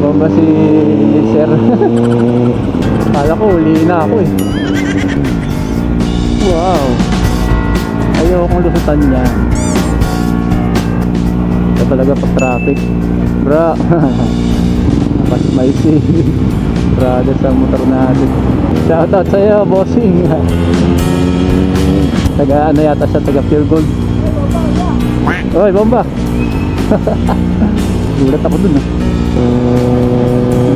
Bomba si sir. Kala ko huli na ako eh. Wow, ayokong lusutan niya. Ito talaga pag traffic, bro. Mas maisi. Brother sa motor natin. Shoutout sa'yo, bossing. Taga ano yata siya, taga Pure Gold. Oy, bomba. Gulat ako dun ah.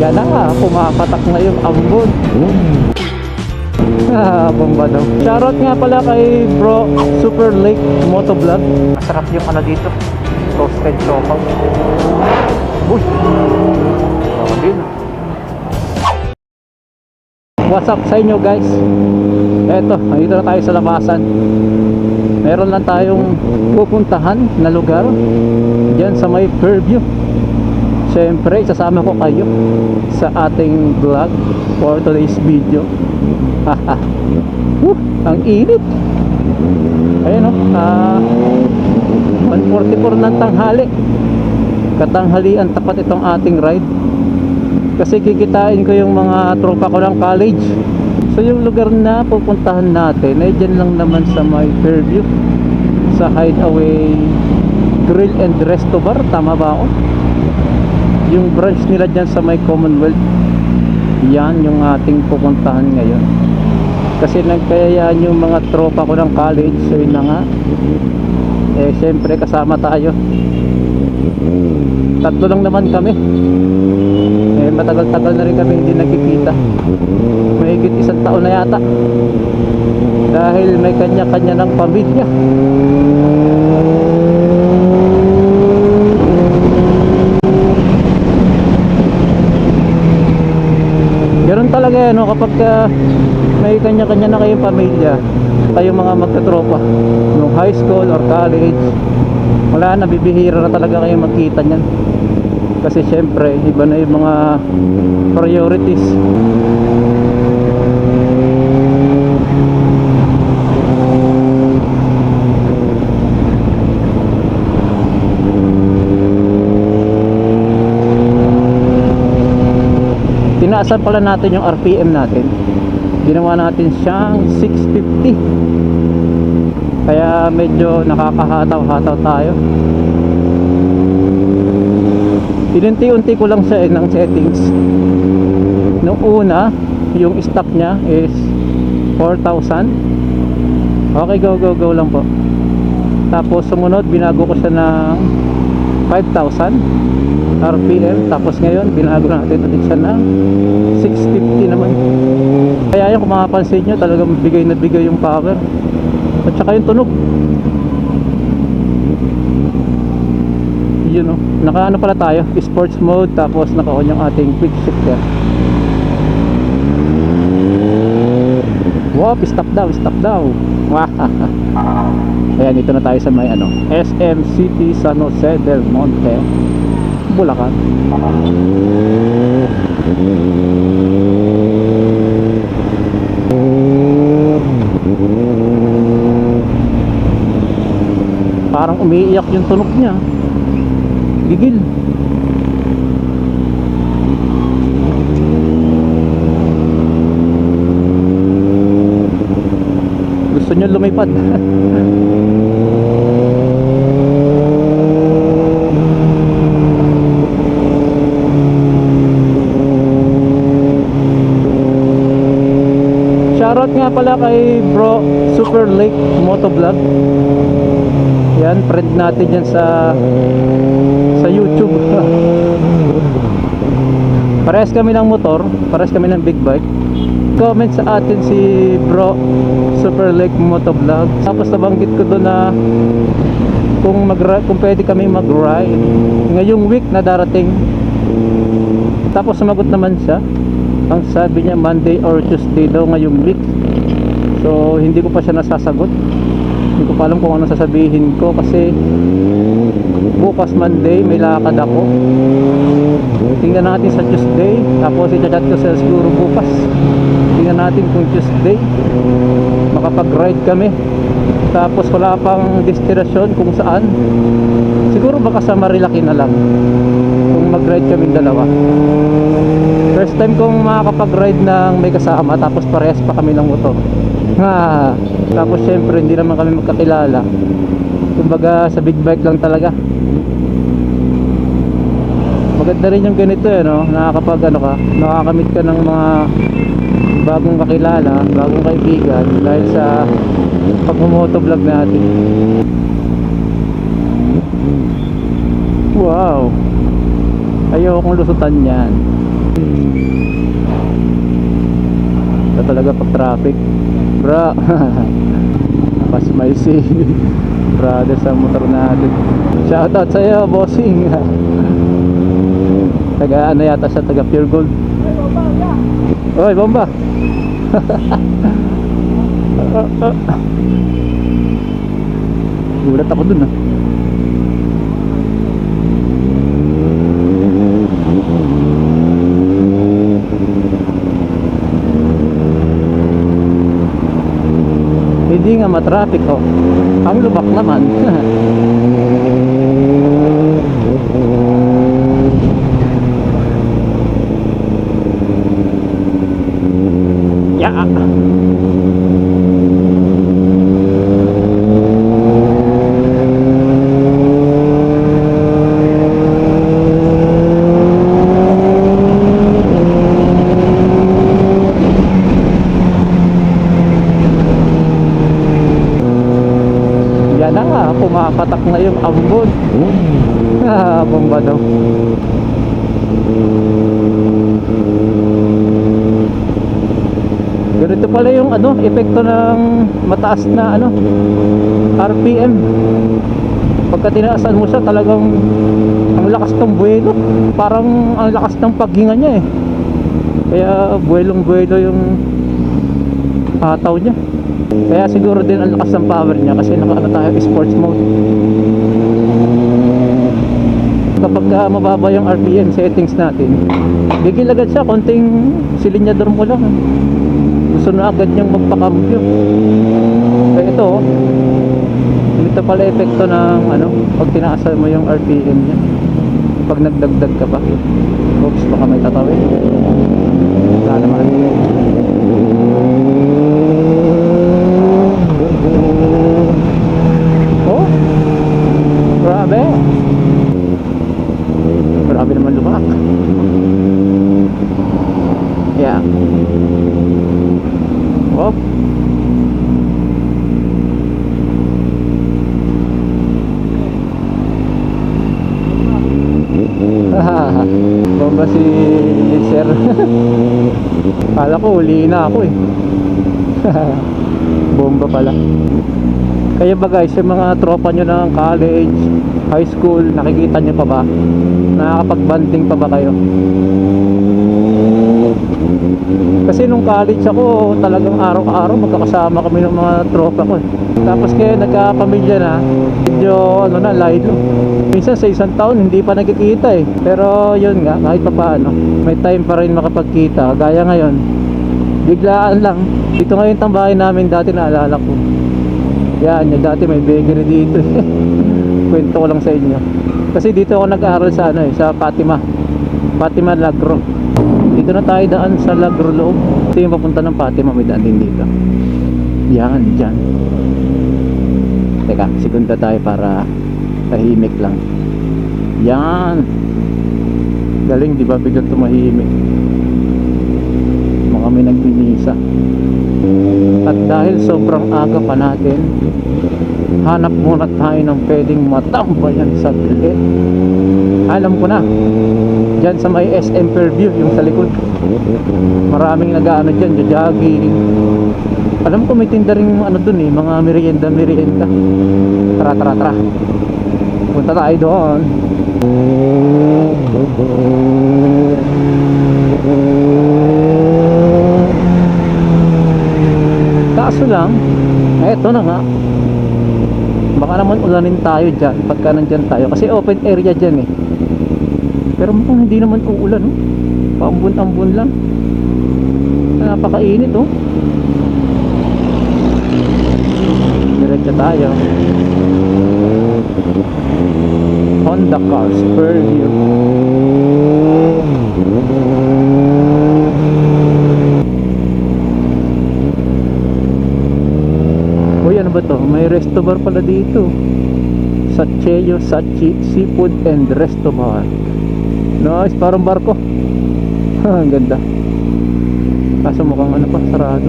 Yan na nga, pumapatak na yung ambon. Bomba daw. Shoutout nga pala kay bro Super Lake Motovlog. Masarap yung ano dito, roasted chopaw. Uy, ako din. What's up sa inyo guys? Eto, nandito na tayo sa labasan. Meron lang tayong pupuntahan na lugar diyan sa may Fairview. Siyempre, isasama ko kayo sa ating vlog for today's video. Ang init. Ayun o, 1:44 ng tanghali. Katanghalian tapat itong ating ride. Kasi kikitain ko yung mga tropa ko ng college. So yung lugar na pupuntahan natin ay dyan lang naman sa may Fairview, sa Hideaway Grill and Resto Bar. Tama ba ako? Yung branch nila dyan sa may Commonwealth. Yan yung ating pupuntahan ngayon. Kasi nagkayayaan yung mga tropa ko ng college. So yun na nga, eh syempre kasama tayo. Tatlo lang naman kami. Eh matagal-tagal na rin kami hindi nagkikita. Mahigit 1 taon na yata. Dahil may kanya-kanya ng pamilya. Ganun talaga no, kapag may kanya-kanya na kayong pamilya, kayong mga magkatropa nung high school or college, wala na, bibihira na talaga kayo magkita niyan. Kasi syempre iba na yung mga priorities. Tinaasan pala natin yung RPM natin. Ginawa natin siyang 650. Kaya medyo nakakahataw-hataw tayo. Inunti-unti ko lang siya ng settings. Nung una, yung stop niya is 4,000. Okay, go lang po. Tapos sumunod, binago ko siya ng 5,000 RPM. Tapos ngayon, binago natin ulit siya ng 650 naman. Kaya yung kung makapansin nyo, talagang bigay na bigay yung power. At saka yung tunog. Yun o, naka ano pala tayo, sports mode. Tapos naka-on yung ating quick shifter. Wow, stop daw. Ayan, dito na tayo sa may ano, SM City San Jose del Monte, Bulacan. Parang umiiyak yung tunog niya. Gigil. Gusto nyo lumipad. Shoutout nga pala kay bro Super Lake Motovlog. Yan, friend natin yan sa YouTube. Parehas kami ng motor, parehas kami ng big bike. Comment sa atin si bro Super Lake Motovlog. Tapos nabanggit ko doon na kung pwede kami mag-ride ngayong week na darating. Tapos sumagot naman siya. Ang sabi niya Monday or Tuesday daw ngayong week. So hindi ko pa siya nasasagot. Hindi ko pa alam kung ano sasabihin ko kasi bukas Monday may lakad ako. Tingnan natin sa Tuesday. Tapos i-chat ko sa siguro bukas. Tingnan natin kung Tuesday makapag-ride kami. Tapos wala pang destinasyon kung saan. Siguro baka sa Marilaki na lang kung mag-ride kami dalawa. First time kong makakapag-ride ng may kasama, tapos parehas pa kami ng motor. Tapos syempre hindi naman kami magkakilala. Kumbaga sa big bike lang talaga. Maganda rin yung ganito no? Nakakapag ano ka, nakakamit ka ng mga bagong kakilala, bagong kaibigan dahil sa pagmumotovlog natin. Wow, ayaw kong lusutan yan. Ito talaga pag traffic, bro. Nakasmile si brother sa motor natin. Shoutout sa'yo, bossing. Taga ano yata siya, taga Pure Gold. Oy, bomba. Gulat ako dun Hindi nga matraffic oh. Ang lubak naman. Pumapatak na yung ambon. Bomba daw. Ganito pala yung ano, epekto ng mataas na ano, RPM. Pagka tinaasan mo siya, talagang ang lakas ng buwelo. Parang ang lakas ng paghinga niya eh. Kaya buwelong-buwelo yung hataw niya. Kaya siguro din ang lakas ng power niya kasi naka-ano tayo, sports mode. Kapag mababa yung RPM settings natin, bigil agad siya, konting silinyador mo lang, gusto na agad niyang magpakambyo. Kaya ito pala epekto ng ano, pag tinaasan mo yung RPM niya, pag nagdagdag ka pa. Oops, baka may tatawid. Wala naman. Oh, grabe. Grabe naman lumak. Yeah. Whoop. Bomba si sir. Kala ko huli na ako eh. Bomba pala. Kaya ba guys, yung mga tropa nyo ng college, high school, nakikita nyo pa ba? Nakakapag-banding pa ba kayo? Kasi nung college ako, talagang araw-araw magkakasama kami ng mga tropa ko. Tapos kaya nagkapamilya na, medyo ano na, laylo. Minsan sa isang taon hindi pa nagkikita eh. Pero yun nga, kahit pa paano, may time pa rin makapagkita. Gaya ngayon, biglaan lang. Dito ngayon tambahay namin dati, naalala ko. Yan, yung dati may bakery dito. Kwento ko lang sa inyo. Kasi dito ako nag-aaral sa ano eh, sa Fatima Lagro. Dito na tayo daan sa Lagro loob. Ito yung papunta ng Fatima, may daan din dito. Yan, dyan. Teka, segunda tayo para tahimik lang. Yan. Galing, di ba? Biglang tumahimik. Mga kami nagpinisa. At dahil sobrang aga pa natin, hanap muna tayo ng pwedeng matambayan sa saglit. Alam ko na, dyan sa may SM Fairview, yung sa likod, maraming nag-ano dyan, jogging. Alam ko may tinda rin ano dun eh, mga merienda. Tara. Punta tayo doon. Kaso lang, eto na nga, baka naman ulanin tayo dyan pagka nandyan tayo, kasi open area dyan eh. Pero mukhang hindi naman uulan, no? Paambun-ambun lang. Napakainit, oh. Diretso tayo. Honda Cars Fairview. Uy, ano ba to? May resto bar pala dito. Sacheo Sachi Seafood and Resto Bar. Nice, parang barko. Ang ganda. Kaso mukhang ano pa, sarado.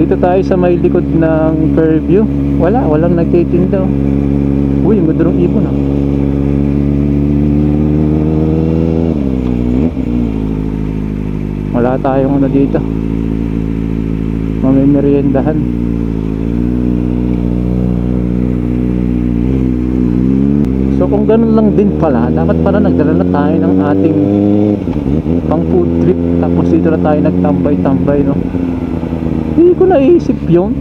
Dito tayo sa may likod ng Fairview. Walang nagtitinda. Uy, ang ganda ng ibon ah. Wala tayong ano dito. Mamimeriendahan. So kung ganun lang din pala, dapat pala nagdala na tayo ng ating pang food trip. Tapos dito na tayo nagtambay-tambay, no? Hindi ko naisip yun.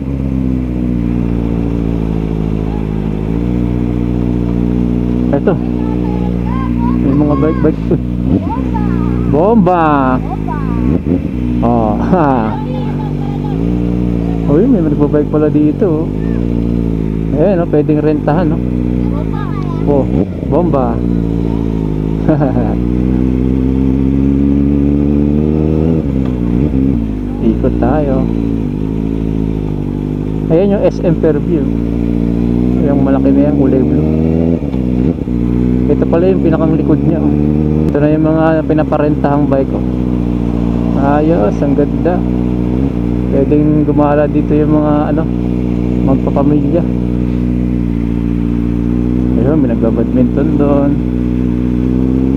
Eto, may mga bike-bike. Bomba! Oh, ha. Uy, may nagbabike pala dito. Eh, no, pwedeng rentahan, no? Oh, bomba. Ikot tayo. Ayan yung SM Fairview. Yung malaki na yung kulay blue. Ito pala yung pinakang likod niya, oh. Ito na yung mga pinaparentahang bike, oh. Ayos, ang ganda. Pwedeng gumala dito yung mga ano, magpapamilya. Ayun, may nagbabadminton doon,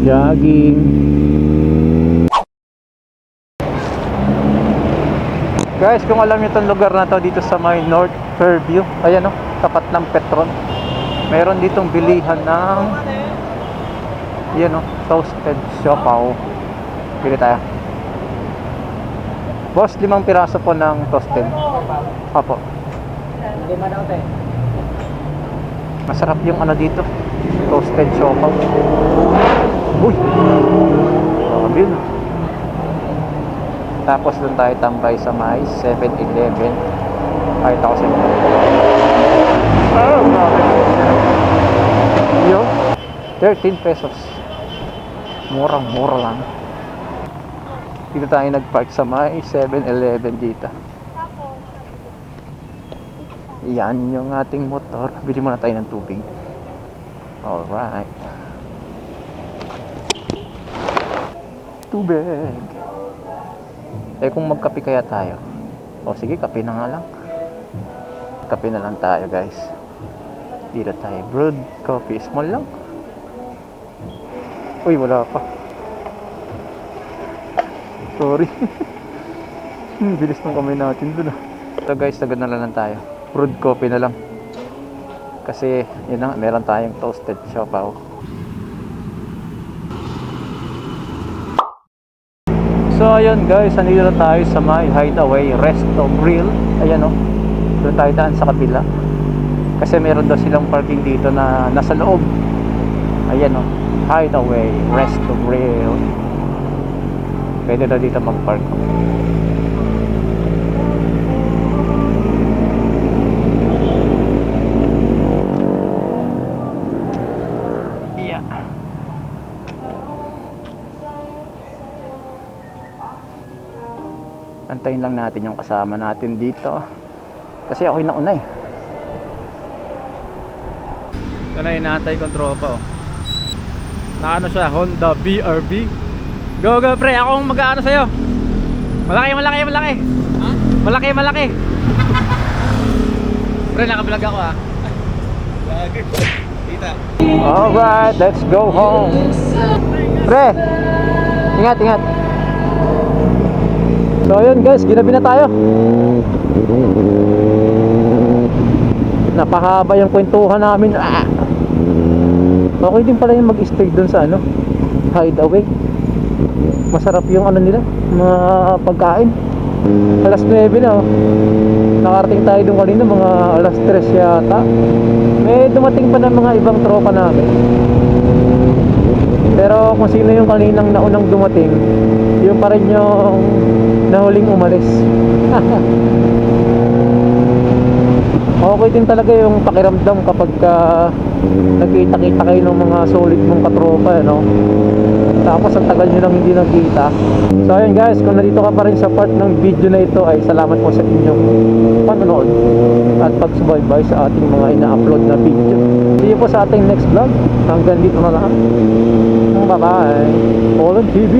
jogging. Guys, kung alam nyo itong lugar na to dito sa may North Fairview, ayan o, tapat ng Petron, mayroon ditong bilihan ng yan o, toasted siopaw. Pili tayo. Boss, 5 piraso po ng toasted. Opo. Masarap yung ano dito, toasted siopaw. Uy, grabe yun. Tapos doon tayo tambay sa may 7-Eleven. Kahit ako sa inyo. Oh, grabe. Yun, 13 pesos. Murang-mura lang. Dito tayo nagpark sa may 7-Eleven dito. Yan yung ating motor. Bili muna tayo ng tubig. Alright. Tubig. Eh kung magkape kaya tayo? O sige, kape na nga lang. Kape na lang tayo, guys. Dito tayo. Brewed coffee. Small lang. Uy, wala pa. Sorry. Bilis ng kamay natin dun ah. So guys, sagad na lang tayo. Brewed coffee na lang. Kasi yun na, meron tayong toasted siopaw. So ayun guys, nandito na tayo sa my Hideaway Resto Grill. Ayan o, doon tayo daan sa kabila. Kasi meron daw silang parking dito na nasa loob. Ayan o, Hideaway Resto Grill. Pwede daw dito mag-park. Antayin lang natin yung kasama natin dito. Kasi ako'y nauna eh. Ito na yung natay kong tropa oh. Na ano siya, Honda BRB. Go go pre, akong mag-ano sa'yo. Malaki. Ha? Malaki. Pre, nakablog ako ah. Kita. Alright, let's go home. Pre, ingat. So ayun guys, ginabi na tayo. Napahaba yung kwentuhan namin. Okay din pala yung mag-stay dun sa ano, Hideaway. Masarap yung ano nila, mga pagkain. Alas 9 na oh. Nakarating tayo dun kanina, mga alas 3 yata. May dumating pa ng mga ibang tropa namin. Pero kung sino yung kaninang naunang dumating, yung pa rin yung nahuling umalis. okay din talaga yung pakiramdam kapag nagkita-kita kayo ng mga solid mong katropa, no? Tapos ang tagal nyo nang hindi nagkita. So ayun guys, kung nandito ka pa rin sa part ng video na ito, ay salamat po sa inyong panonood at pagsubaybay sa ating mga ina-upload na video. See you po sa ating next vlog. Hanggang dito na lang. Bye bye. Poland TV.